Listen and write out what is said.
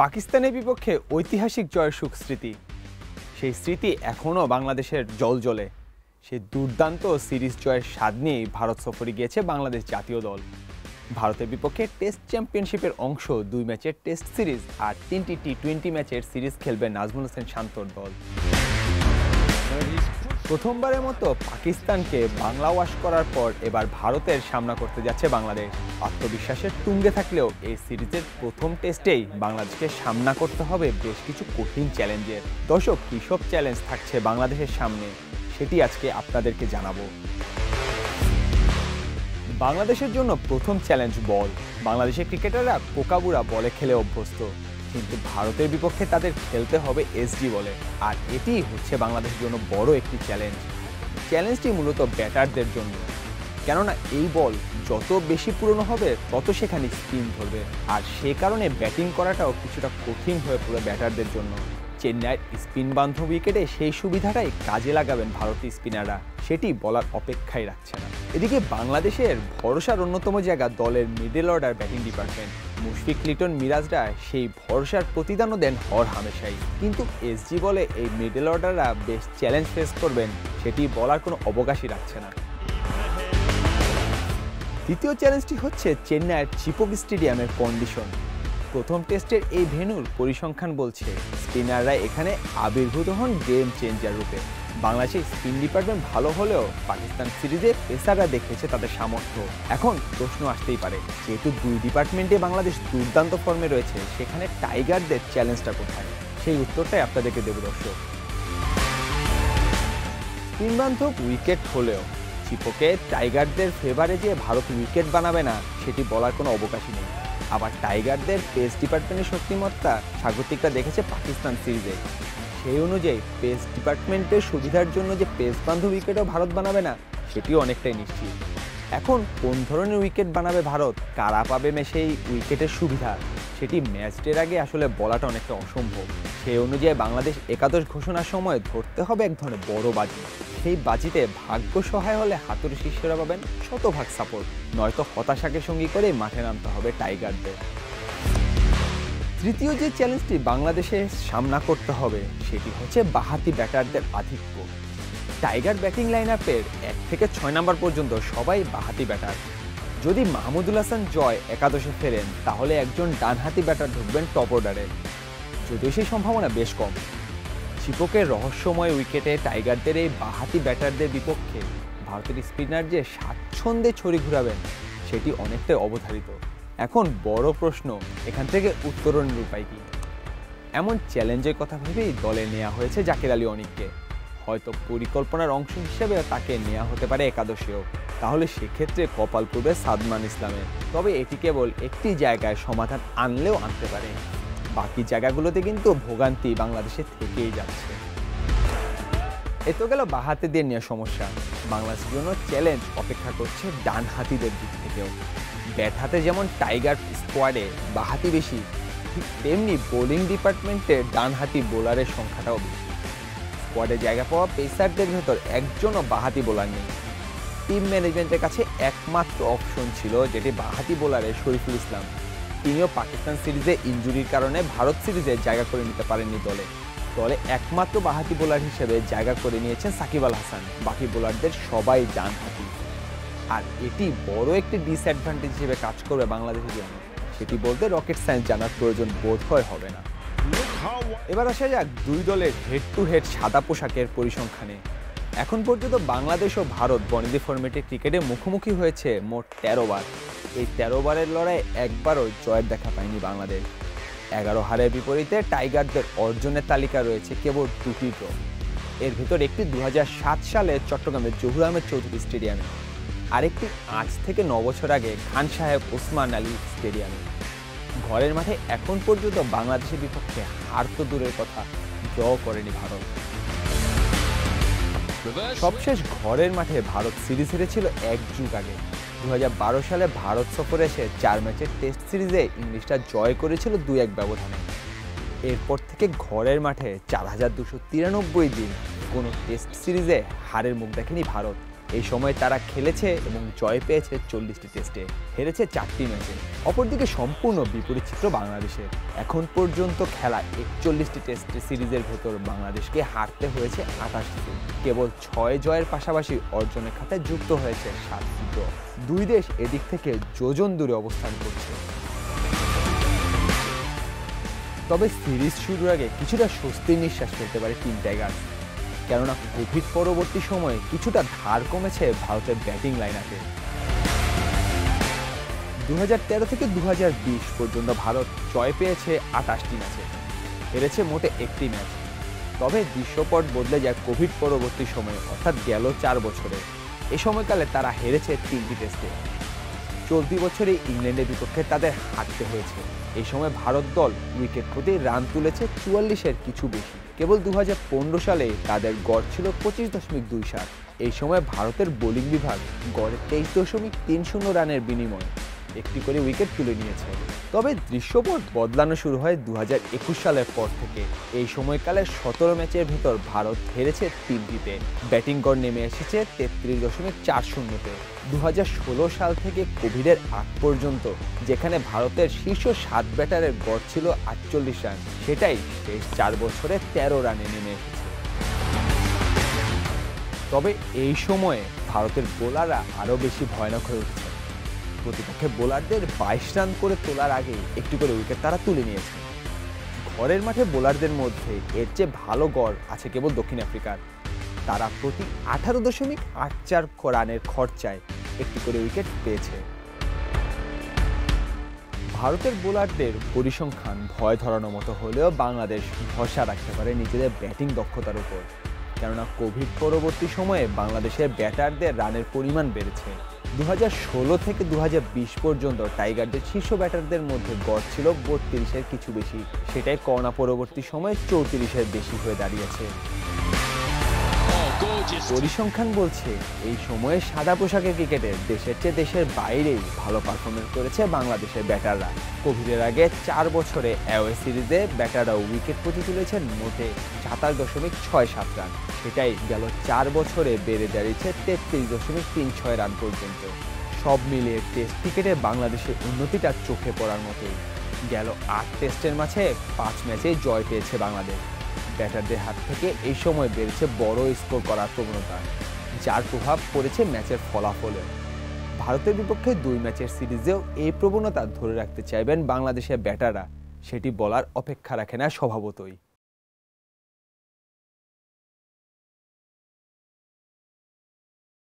পাকিস্তানের বিপক্ষে ঐতিহাসিক জয়ের সুখ স্মৃতি, সেই স্মৃতি এখনও বাংলাদেশের জ্বলজ্বলে। সেই দুর্দান্ত সিরিজ জয়ের স্বাদ নিয়েই ভারত সফরে গিয়েছে বাংলাদেশ জাতীয় দল। ভারতের বিপক্ষে টেস্ট চ্যাম্পিয়নশিপের অংশ 2 ম্যাচের টেস্ট সিরিজ আর 3টি টি-20 ম্যাচের সিরিজ খেলবে নাজমুল হোসেন শান্তর দল। প্রথমবারের মতো পাকিস্তানকে বাংলা ওয়াশ করার পর এবার ভারতের সামনা করতে যাচ্ছে বাংলাদেশ। আত্মবিশ্বাসের তুঙ্গে থাকলেও এই সিরিজের প্রথম টেস্টেই বাংলাদেশকে সামনা করতে হবে বেশ কিছু কঠিন চ্যালেঞ্জের। দর্শক, কী সব চ্যালেঞ্জ থাকছে বাংলাদেশের সামনে সেটি আজকে আপনাদেরকে জানাবো। বাংলাদেশের জন্য প্রথম চ্যালেঞ্জ বল। বাংলাদেশের ক্রিকেটাররা কোকাবুরা বলে খেলে অভ্যস্ত, কিন্তু ভারতের বিপক্ষে তাদের খেলতে হবে এসডি বলে, আর এটি হচ্ছে বাংলাদেশের জন্য বড় একটি চ্যালেঞ্জটি মূলত ব্যাটারদের জন্য, কেননা এই বল যত বেশি পুরনো হবে তত সেখানে স্পিন ধরবে, আর সে কারণে ব্যাটিং করাটাও কিছুটা কঠিন হয়ে পড়বে ব্যাটারদের জন্য। চেন্নাইয়ের স্পিন বান্ধব উইকেটে সেই সুবিধাটাই কাজে লাগাবেন ভারতীয় স্পিনাররা, সেটি বলার অপেক্ষাই রাখছে না। এদিকে বাংলাদেশের ভরসার অন্যতম জায়গা দলের middle order batting department. Mushfiq, Liton, মিরাজরা সেই ভরসার প্রতিদানও দেন হর হামেশাই, কিন্তু এসজি বলে এই মিডল অর্ডাররা বেশ চ্যালেঞ্জ ফেস করবেন সেটি বলার কোনো অবকাশই রাখছে না। দ্বিতীয় চ্যালেঞ্জটি হচ্ছে চেন্নাইয়ের চিপক স্টেডিয়ামের কন্ডিশন। প্রথম টেস্টের এই ভেন্যুর পরিসংখ্যান বলছে স্পিনাররা এখানে আবির্ভূত হন গেম চেঞ্জার রূপে। বাংলাদেশের স্পিন ডিপার্টমেন্ট ভালো হলেও পাকিস্তান সিরিজে পেসাররা দেখেছে তাদের সামর্থ্য। এখন প্রশ্ন আসতেই পারে, যেহেতু দুই ডিপার্টমেন্টে বাংলাদেশ দুর্দান্ত ফর্মে রয়েছে, সেখানে টাইগারদের চ্যালেঞ্জটা কোথায়? সেই উত্তরটাই আপনাদেরকে দেব দর্শক। স্পিন বান্ধব উইকেট হলেও চিপকে টাইগারদের ফেভারে যে ভারত উইকেট বানাবে না সেটি বলার কোনো অবকাশই নেই। আবার টাইগারদের পেস ডিপার্টমেন্টের শক্তিমত্তা স্বাগতিকরা দেখেছে পাকিস্তান সিরিজে, সেই অনুযায়ী পেস ডিপার্টমেন্টের সুবিধার জন্য যে পেস বান্ধব উইকেটও ভারত বানাবে না সেটিও অনেকটাই নিশ্চিত। এখন কোন ধরনের উইকেট বানাবে ভারত, কারা পাবে সেই উইকেটের সুবিধা, সেটি ম্যাচের আগে আসলে বলাটা অনেকটা অসম্ভব। সেই অনুযায়ী বাংলাদেশ একাদশ ঘোষণার সময় ধরতে হবে এক ধরনের বড় বাজি। সেই বাজিতে ভাগ্য সহায় হলে হাতুড়ি শিষ্যরা পাবেন শতভাগ সাপোর্ট, নয়তো হতাশাকে সঙ্গী করে মাঠে নামতে হবে টাইগারদের। তৃতীয় যে চ্যালেঞ্জটি বাংলাদেশে সামনা করতে হবে সেটি হচ্ছে বাঁহাতি ব্যাটারদের আধিক্য। টাইগার ব্যাটিং লাইন আপের 1 থেকে 6 নম্বর পর্যন্ত সবাই বাঁহাতি ব্যাটার। যদি মাহমুদুল হাসান জয় একাদশে ফেরেন তাহলে একজন ডানহাতি ব্যাটার ঢুকবেন টপ অর্ডারে, যদিও সেই সম্ভাবনা বেশ কম। চিপকের রহস্যময় উইকেটে টাইগারদের এই বাঁহাতি ব্যাটারদের বিপক্ষে ভারতের স্পিনার যে স্বাচ্ছন্দ্যে ছড়ি ঘুরাবেন সেটি অনেকটাই অবধারিত। এখন বড় প্রশ্ন, এখান থেকে উত্তরণের উপায় কি? এমন চ্যালেঞ্জের কথা ভেবেই দলে নেওয়া হয়েছে জাকির আলী অনিককে। হয়তো পরিকল্পনার অংশ হিসেবে তাকে নেওয়া হতে পারে একাদশেও, তাহলে সেক্ষেত্রে কপাল পড়বে সাদমান ইসলামের। তবে এটি কেবল একটি জায়গায় সমাধান আনলেও আনতে পারে, বাকি জায়গাগুলোতে কিন্তু ভোগান্তি বাংলাদেশে থেকেই যাচ্ছে। এ তো গেল বাঁহাতিদের নিয়ে সমস্যা। বাংলাদেশের জন্য চ্যালেঞ্জ অপেক্ষা করছে ডান হাতিদের দিক থেকেও। ব্যাট হাতে যেমন টাইগার স্কোয়াডে বাঁহাতি বেশি, ঠিক তেমনি বোলিং ডিপার্টমেন্টে ডানহাতি বোলারের সংখ্যাটাও বেশি। স্কোয়াডে জায়গা পাওয়া পেসারদের ভেতর একজনও বাঁহাতি বোলার নেই। টিম ম্যানেজমেন্টের কাছে একমাত্র অপশন ছিল যেটি বাঁহাতি বোলারের শরীফুল ইসলাম। তিনিও পাকিস্তান সিরিজে ইনজুরির কারণে ভারত সিরিজে জায়গা করে নিতে পারেননি দলে একমাত্র বাঁহাতি বোলার হিসেবে জায়গা করে নিয়েছেন সাকিব আল হাসান। বাকি বোলারদের সবাই ডানহাতি, আর এটি বড় একটি ডিসঅ্যাডভান্টেজ হিসেবে কাজ করবে বাংলাদেশের জন্য। সেটি বলতে রকেট সায়েন্স জানার প্রয়োজন বোধ হয় হবে না। এবার আসা যাক দুই দলের হেড টু হেড সাদা পোশাকের পরিসংখ্যানে। এখন পর্যন্ত বাংলাদেশ ও ভারত বনেদি ফরম্যাটে ক্রিকেটে মুখোমুখি হয়েছে মোট 13 বার। এই 13 বারের লড়াইয়ে একবারও জয়ের দেখা পায়নি বাংলাদেশ। 11 হারের বিপরীতে টাইগারদের অর্জনের তালিকা রয়েছে কেবল 2টি ড্র। এর ভিতর একটি 2007 সালে চট্টগ্রামের জহুর আহমেদ চৌধুরী স্টেডিয়ামে, আরেকটি আজ থেকে 9 বছর আগে খান সাহেব ওসমান আলী স্টেডিয়ামে। ঘরের মাঠে এখন পর্যন্ত বাংলাদেশের বিপক্ষে হার তো দূরের কথা, ড্র করেনি ভারত। সবশেষ ঘরের মাঠে ভারত সিরিজ হেরেছিল 1 যুগ আগে। 2012 সালে ভারত সফরে এসে 4 ম্যাচের টেস্ট সিরিজে ইংলিশরা জয় করেছিল 2-1 ব্যবধানে। এরপর থেকে ঘরের মাঠে 4293 দিন কোনো টেস্ট সিরিজে হারের মুখ দেখেনি ভারত। এই সময় তারা খেলেছে এবং জয় পেয়েছে 40টি টেস্টে, হেরেছে 4টি ম্যাচে। অপরদিকে সম্পূর্ণ বিপরীত চিত্র বাংলাদেশের। এখন পর্যন্ত খেলা 41টি টেস্ট সিরিজের ভেতর বাংলাদেশকে হারতে হয়েছে 28টি। কেবল 6 জয়ের পাশাপাশি অর্জনের খাতায় যুক্ত হয়েছে 7টি ড্র। দুই দেশ এদিক থেকে যোজন দূরে অবস্থান করছে। তবে সিরিজ শুরুর আগে কিছুটা স্বস্তির নিঃশ্বাস ফেলতে পারে টিম টাইগার, কেননা কোভিড পরবর্তী সময়ে কিছুটা ধার কমেছে ভারতের ব্যাটিং লাইনআপে। 2013 থেকে 2020 পর্যন্ত ভারত জয় পেয়েছে 28টি ম্যাচে, হেরেছে মোটে 1টি ম্যাচ। তবে দৃশ্যপট বদলে যায় কোভিড পরবর্তী সময়ে, অর্থাৎ গেল 4 বছরে। এ সময়কালে তারা হেরেছে 3টি টেস্টে। চলতি বছরে ইংল্যান্ডের বিপক্ষে তাদের হারতে হয়েছে। এই সময় ভারত দল উইকেট প্রতি রান তুলেছে 44-এর কিছু বেশি। কেবল 2015 সালে তাদের গড় ছিল 25.27। এই সময় ভারতের বোলিং বিভাগ গড়ে 23.30 রানের বিনিময়ে একটি করে উইকেট তুলে নিয়েছে। তবে দৃশ্যপট বদলানো শুরু হয় 2021 সালের পর থেকে। এই সময়কালে 17 ম্যাচের ভেতর ভারত হেরেছে 3টিতে। ব্যাটিং গড় নেমে এসেছে 33.40-তে। 2016 সাল থেকে কোভিডের আগ পর্যন্ত যেখানে ভারতের শীর্ষ 7 ব্যাটারের গড় ছিল 48 রান, সেটাই শেষ 4 বছরে 13 রানে নেমে এসেছে। তবে এই সময়ে ভারতের বোলাররা আরও বেশি ভয়ানক হয়ে উঠেছে। প্রতিপক্ষের বোলারদের 22 রান করে তোলার আগে একটি করে উইকেট তারা তুলে নিয়েছে। ঘরের মাঠে বোলারদের মধ্যে এর চেয়ে ভালো গড় আছে কেবল দক্ষিণ আফ্রিকার। তারা প্রতি 18.84 রানের খরচায় একটি করে উইকেট পেয়েছে। ভারতের বোলারদের পরিসংখ্যান ভয় ধরানোর মতো হলেও বাংলাদেশ ভরসা রাখতে পারে নিজেদের ব্যাটিং দক্ষতার উপর, কেননা কোভিড পরবর্তী সময়ে বাংলাদেশের ব্যাটারদের রানের পরিমাণ বেড়েছে। 2016 থেকে 2020 পর্যন্ত টাইগারদের শীর্ষ ব্যাটারদের মধ্যে গড় ছিল 32-এর কিছু বেশি, সেটাই করোনা পরবর্তী সময়ে 34-এর বেশি হয়ে দাঁড়িয়েছে। পরিসংখ্যান বলছে এই সময়ে সাদা পোশাকের ক্রিকেটে দেশের চেয়ে দেশের বাইরেই ভালো পারফরমেন্স করেছে বাংলাদেশের ব্যাটাররা। কোভিডের আগে 4 বছরে অ্যাওয়ে সিরিজে ব্যাটাররা উইকেট প্রতি তুলেছেন মোটে 27.67 রান, সেটাই গেল 4 বছরে বেড়ে দাঁড়িয়েছে 33.36 রান পর্যন্ত। সব মিলিয়ে টেস্ট ক্রিকেটে বাংলাদেশের উন্নতিটা চোখে পড়ার মতোই। গেল 8 টেস্টের মাঝে 5 ম্যাচেই জয় পেয়েছে বাংলাদেশ। ব্যাটারদের হাত থেকে এই সময় বেড়েছে বড় স্কোর করার প্রবণতা, যার প্রভাব পড়েছে ম্যাচের ফলাফলে। ভারতের বিপক্ষে 2 ম্যাচের সিরিজেও এই প্রবণতা ধরে রাখতে চাইবেন বাংলাদেশের ব্যাটাররা, সেটি বলার অপেক্ষা রাখে না স্বভাবতই।